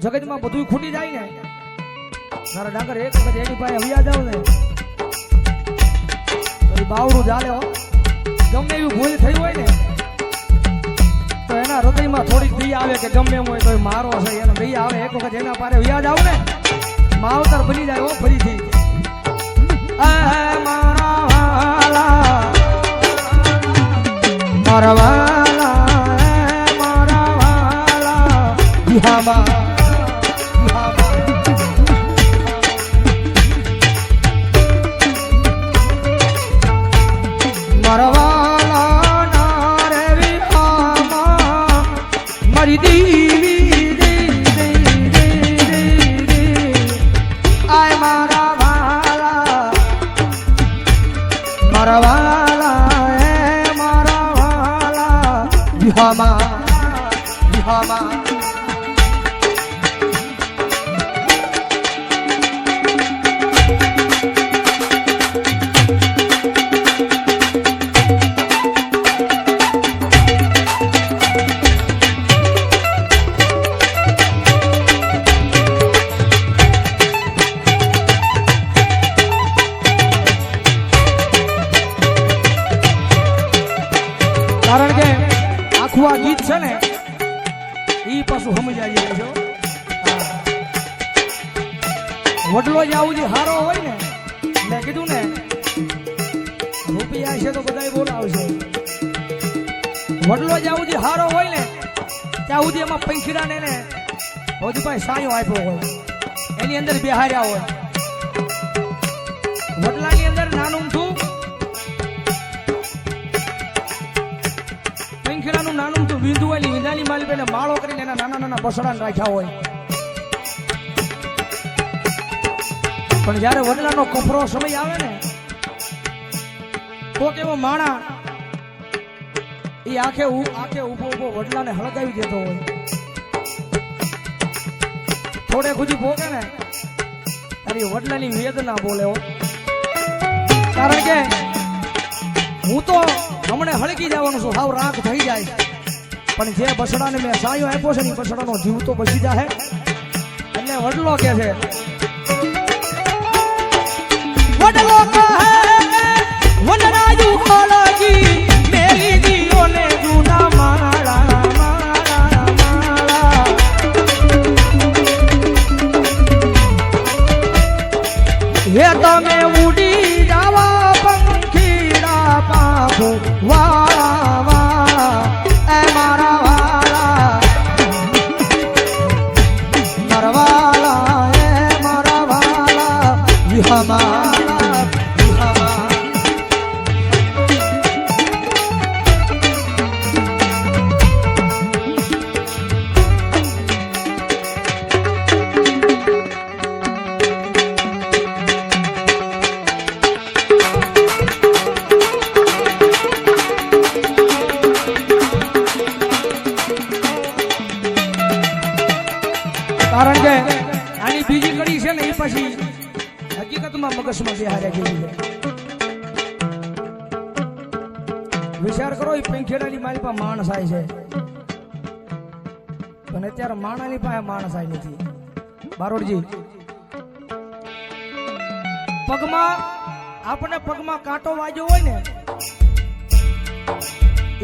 જગતમાં બધું ખૂટી જાય ને તારા ડાંગર એક વખત એની પાસે આવ્યા જાવ ને તો બાવડું ચાલે હો. ગમે એવી ભૂલ થઈ હોય ને તો એના હૃદયમાં થોડીક દયા આવે કે ગમે એમ હોય તો મારો છે એને દયા આવે. એક વખત એના પાસે વ્યાજ આવ ને માવતર બની જાય હો ફરીથી. મારા વાલા મારા વાલા બિહામા મરવાલા ના રે વિપામા મારી દીવી આય મારા વાલા મારા વાલા હે મારા વાલા વિહામા વિહામા કારણ કે આખું આ ગીત છે ને ઈ પાછું સમજાઈ જાય છો. વડલો જ આવું જે હારો હોય ને મેં કીધું ને રૂપિયા છે તો બધા બોલાવશે. વડલો જ આવું જે હારો હોય ને ત્યાં સુધી એમાં પૈસા ને ભાઈ સાયો આપ્યો હોય એની અંદર બેહાર્યા હોય. વડલાની અંદર નાનું છું નાનું તો વીંધુ હોય ને વીંધાની માલપેને માળો કરીને એના નાના નાના બસડાને રાખ્યા હોય. પણ જયારે વડલાનો કફરો સમય આવે ને કોક એવો માણા એ આખે ઉભો વડલાને હળગાવી દેતો હોય. થોડે ખુજી ભોગે ને તારી વડલાની વેદના બોલે હો. કારણ કે હું તો હમણે હળગી જવાનું છું હાવ રાખ થઈ જાય પણ જે બસડાને મેં સાયો આપ્યો છે ને બસડાનો જીવ તો બચી જાય. એટલે વડલો કે છે વડલો કહે વનરાજુ ખોલકી મેલી દીઓને જૂના માળા માળા માળા હે તમે ઉડી જાવા પંખીડા પાખો વાળા વાળા એ મારા વાળા મારા વાળા એ મારા વાળા વિહામા વિહામા. કારણ કે આની બીજી કડી છે ને એ પછી હકીકતમાં મગજમાં બેહાર્યા જેવી છે. વિચાર કરો એ પેંખેડાની મારી પાસે માણસ આવે છે પણ અત્યારે માણાની પાસે માણસ આવી નથી. બારોડજી પગમાં આપણને પગમાં કાંટો વાગ્યો હોય ને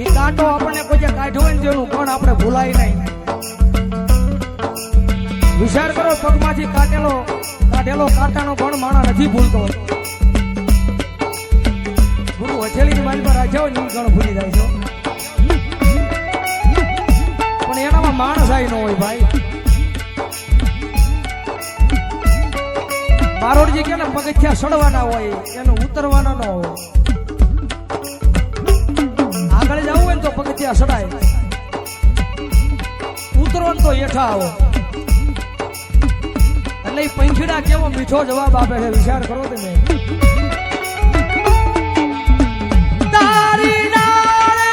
એ કાંટો આપણને કોઈ કાઢ્યો હોય ને તેનું પણ આપણે ભૂલાય નહીં. વિચાર કરો પગમાંથી કાઢેલો કાંટાનો પણ માણા નથી ભૂલતો. ગુરુ હથેળીની મારી પર રાખ્યા હોય ને ગણ ભૂલી જાય છે પણ એનામાં માણસ આવી ન હોય ભાઈ. બારોડજી કે ને પગથિયા સડવાના હોય એને ઉતરવાના ન હોય. આગળ જવું હોય ને તો પગથિયા સડાય ઉતરવાનું તો હેઠા આવો. એટલે પંખીડા કેવો મીઠો જવાબ આપે છે વિચાર કરો તમે. તારી નાળે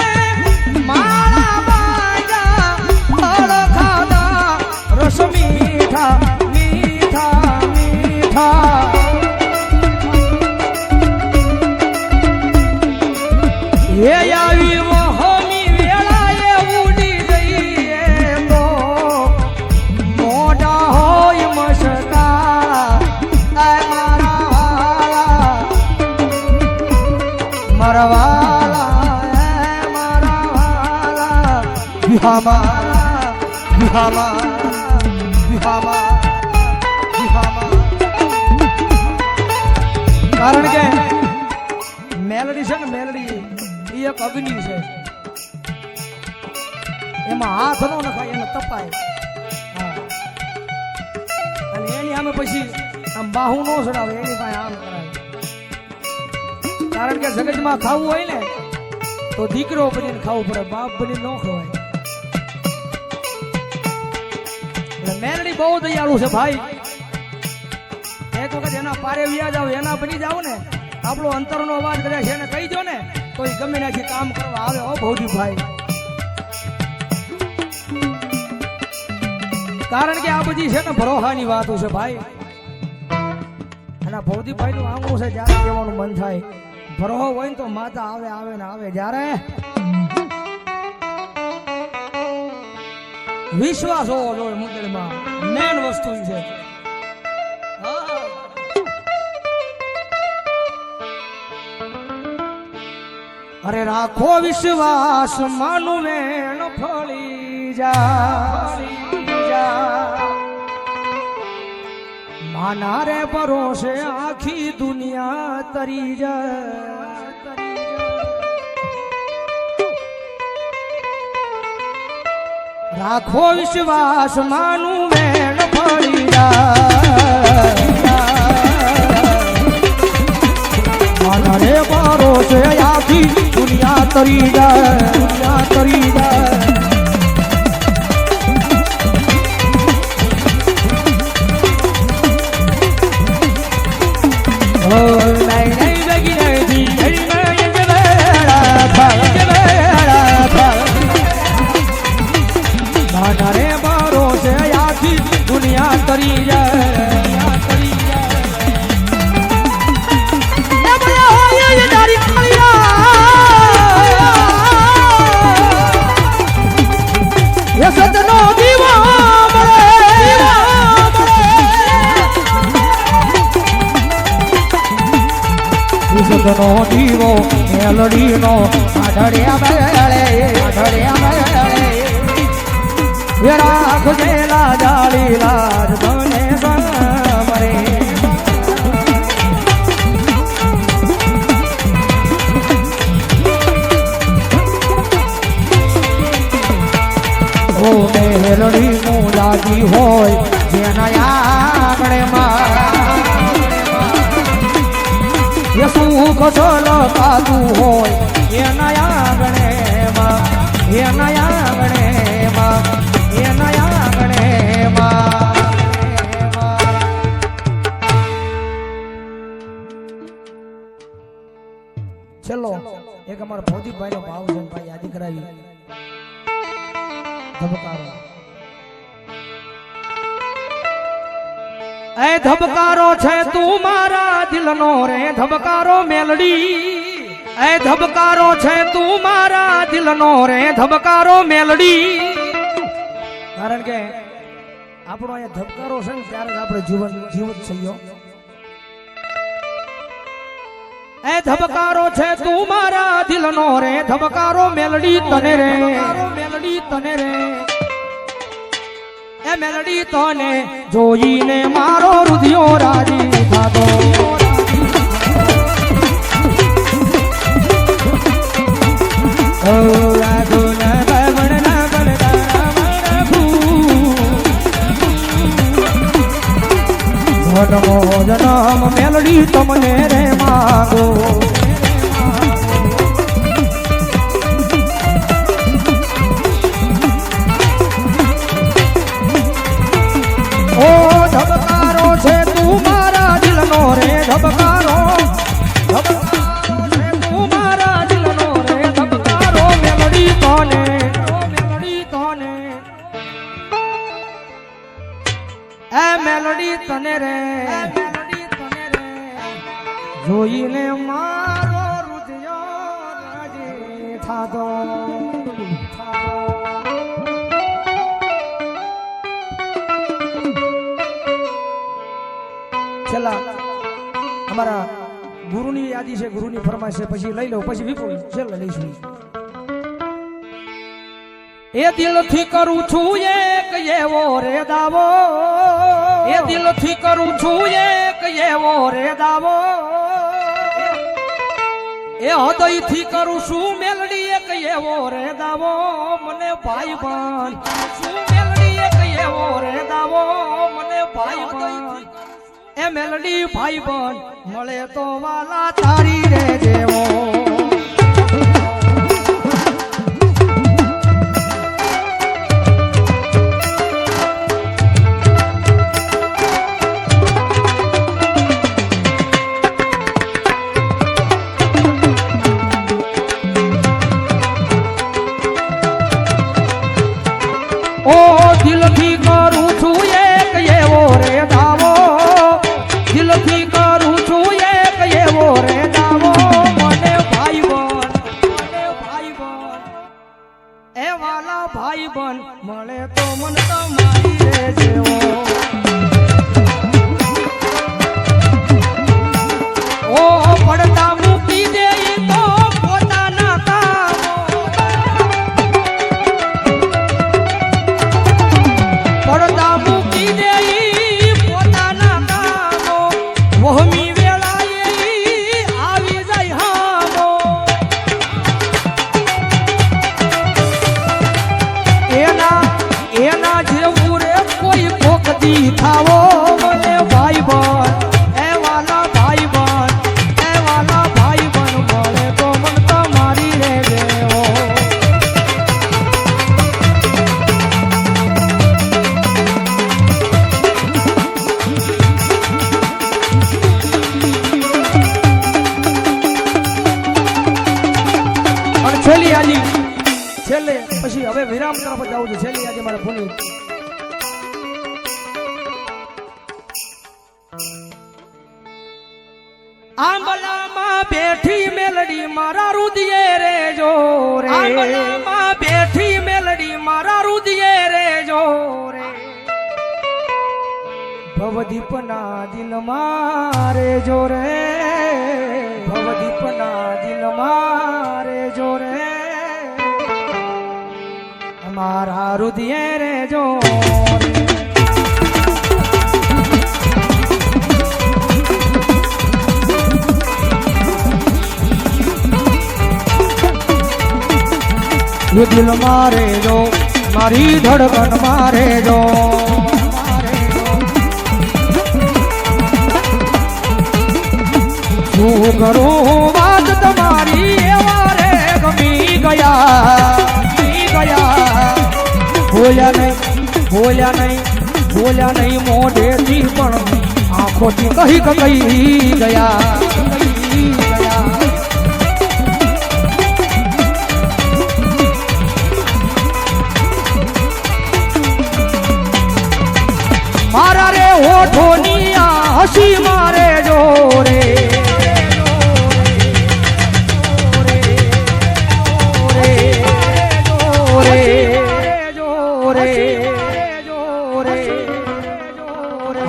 માળા બાજા ફળ ખાધા રસ મીઠા મીઠા મીઠા એ આવી મોહની વેળાએ ઉડી જઈએ તો મોઢા વિહામાં વિહામાં વિહામાં વિહામાં કારણ કે મેલડી છે ને મેલડી એ એક અગ્નિ છે એમાં હાથ નો નખાય એને તપાય અને એની સામે પછી આમ બાહુ નો ચડાવે એની પાસે આમ કરાય કારણ કે જગતમાં ખાવું હોય ને તો દીકરો બનીને ખાવું પડે બાપ બનીને ન ખવાય એટલે મેલડી બહુ દયાળુ છે ભાઈ એક વખત એના પારે વ્યા જાવ એના બની જાવ ને આપણો અંતરનો અવાજ કદાચ એને કહી દો ને તો એ ગમે ત્યાંથી કામ કરવા આવે ઓ ભૌદીભાઈ કારણ કે આ બધી છે ને ભરોહાની વાતો છે ભાઈ અને ભૌદીભાઈ નું આંગણું છે જ્યારે કહેવાનું મન થાય ભરોહો હોય ને તો માતા આવે આવે ને આવે જ્યારે વિશ્વાસ હોવો જોઈએ મુંદડીમાં મેન વસ્તુ છે અરે રાખો વિશ્વાસ માનું વેણ ફળી જા માના રે ભરોસે આખી દુનિયા તરી જાય રાખો વિશ્વાસ માનું વેણ ફળી જાય માના રે ભરોસે આખી દુનિયા તરી જાય તરી જાય રે બારો છે આખી દુનિયા તરી જાય તરી જાય સદનો દીવો સદનો દીવો મેલડીનો આઢળ્યા મેળે રાખજે લાજાળી લાજ બને સમરે ઓ મેલડી નું લાગી હોય જેના આંગણે સુખ છલકાતું હોય એના આંગણેમાં એના આંગણેમાં એના આંગણેમાં ચલો એક અમારા ભૌતિકભાઈ નો ભાવ છે ભાઈ યાદ કરાવી ધબકારો એ ધબકારો છે તું મારા દિલનો રે ધબકારો મેલડી એ ધબકારો છે તું મારા દિલનો રે ધબકારો મેલડી કારણ કે આપણો અહીંયા ધબકારો છે ને ત્યારે જ આપણે જીવત થયો એ ધબકારો છે તું મારા દિલનો રે ધબકારો મેલડી તને રે મેલડી તને રે એ મેલડી તને જોઈને મારો હૃદયો રાજી થાતો જન્મ મેલડી તમને રે માગો ઓ ધબકારો છે તું મારા દિલનો રે ધબકારો છે તું મારા દિલનો રે ધબકારો મેલડી તને એ મેલડી તને રે જોઈને મારો હૃદયો રાજી થાતો છેલ્લા અમારા ગુરુની યાદી છે ગુરુની ફરમાઈશ છે પછી લઈ લો પછી વિપુલ છેલ્લે લઈશું એ દિલથી કરું છું એક એવો રે દાવો એ દિલથી કરું છું એક એવો રે દાવો એ હૃદયથી કરું છું મેલડી એક એવો રે દાવો મને ભાઈ બન શું મેલડી એક એવો રે દાવો મને ભાઈ બન એ મેલડી ભાઈ બન મળે તો વાલા તારી રે જેવો ઓ દિલથી કરું છું એક એવો રે દાવો દિલથી કરું છું એક એવો રે દાવો મને ભાઈ બન એ વાલા ભાઈ બન મળે તો મન તમારી રે જેવો ઓ પડતા મૂકી દે તો પોતાના કામો પડતા મૂકી દે પોતાના કામો વહમી વેળાએ આવી જાય હામો એના જેવું રે કોઈ કોકદી થાવો મને ભાઈ બન એ વાલા ભાઈ બન એ વાલા ભાઈ બન મળે તો મન તમારી રે દેવો અને છેલ્લી આજી છેલ્લે પછી હવે વિરામ તરફ જાઉં છું છેલ્લી આજે મારે ભૂલી આંબલામાં બેઠી મેલડી મારા રુદિયે રે જો રે આંબલામાં બેઠી મેલડી મારા રુદિયે રે જો રે ભવદીપના દિલ મારે જો રે ભવદીપના દિલ મારે જો રે મારા રુદિયે રે જો ये दिल मारे जो मारी धड़कन मारे जो શું કરું વાત તમારી એવા રે ગમી ગયા બોલ્યા નહીં મોઢેથી પણ આંખોથી કહી ગયા મારા રે હોઠોની આ હસી મારે જો રે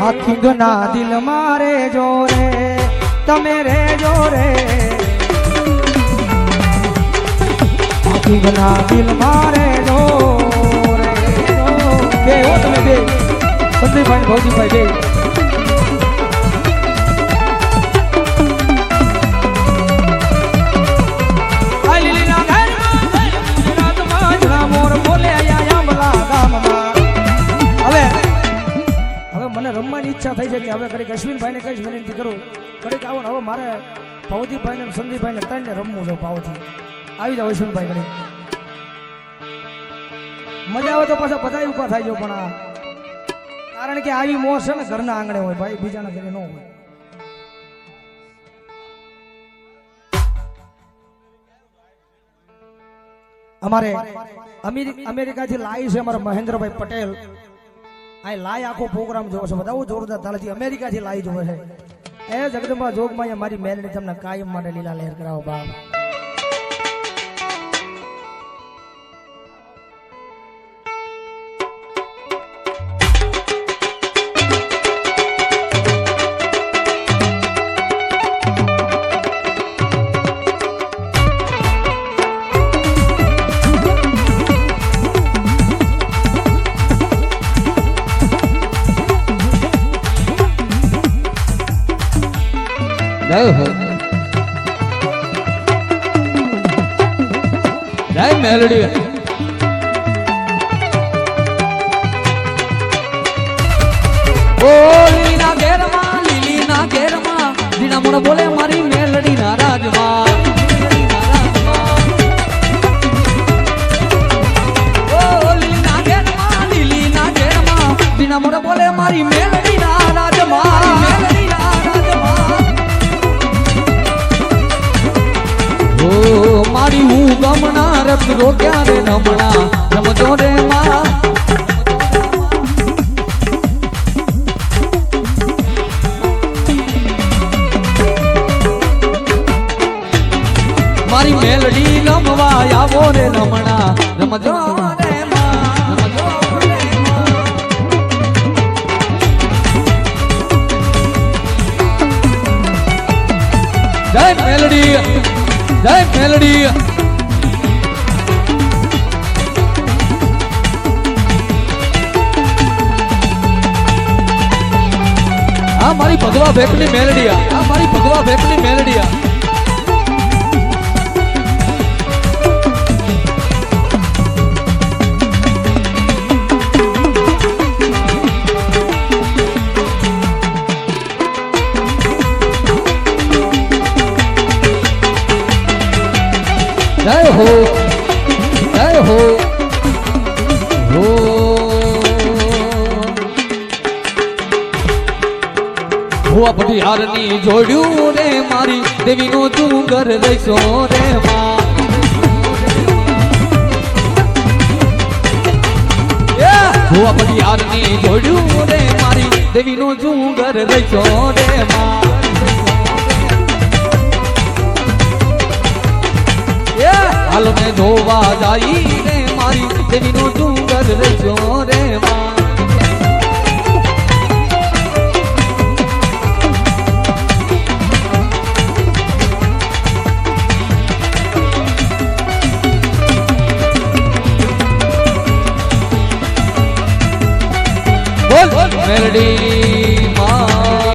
હાથી ગના દિલ મારે જો રે તમે રે જો રે હાથી ગના દિલ મારે જો રે બે હો તમે બે સંદીપભાઈ ભૌજીભાઈ બે રમવાની ઈચ્છા થઈ છે કે હવે કડીક અશ્વિનભાઈને કહીશ વિનંતી કરું કડીક આવો ને હવે મારે ભૌજીભાઈને સંદીપભાઈને ત્રણને રમવું છે ભાવથી આવી જાવ અશ્વિનભાઈ કડીક મજા આવે તો પાછા બધા ઉભા થાય જો પણ કારણ કે આવી મોર છે ને ઘરના આંગણે હોય ભાઈ બીજાના ઘરે ન હોય અમારે અમેરિકાથી લાવી છે અમારા મહેન્દ્રભાઈ પટેલ આ લાય આખો પ્રોગ્રામ જોવો છે બધા જોરદાર તાલથી અમેરિકાથી લાઈ જોવે છે એ જગદંબા જોગમાં મારી મેલડી તમને કાયમ માટે લીલા લહેર કરાવો બાપ જય હો જય મેલડી ઓ લીલીના ઘેરમાં દીના મોર બોલે મારી મેલડી ના રાજમાં ઓ લીલીના ઘેરમાં દીના મોર બોલે મારી મેલડી ના રાજમાં ઓ મારી હું ગમના રસ રોક્યા રે નમણા રમજો રે માં મારી મેલડી લમવા આવો રે નમણા રમજો રે માં રમજો રે માં જય મેલડી જય મેલડી આ મારી ભગવા ભેકની મેલડીયા આ મારી ભગવા ભેકની મેલડીયા જય હો જય હો હો હુઆ પટિયારની જોડ્યું રે મારી દેવીનો ડુંગર રહીશો રે માં હુઆ પટિયારની જોડ્યું રે મારી દેવીનો ડુંગર રહીશો રે માં હાલ મેં જોવા જાઈ રે મારી દેવીનો ડુંગર રહીશો રે માં બોલ મેલડી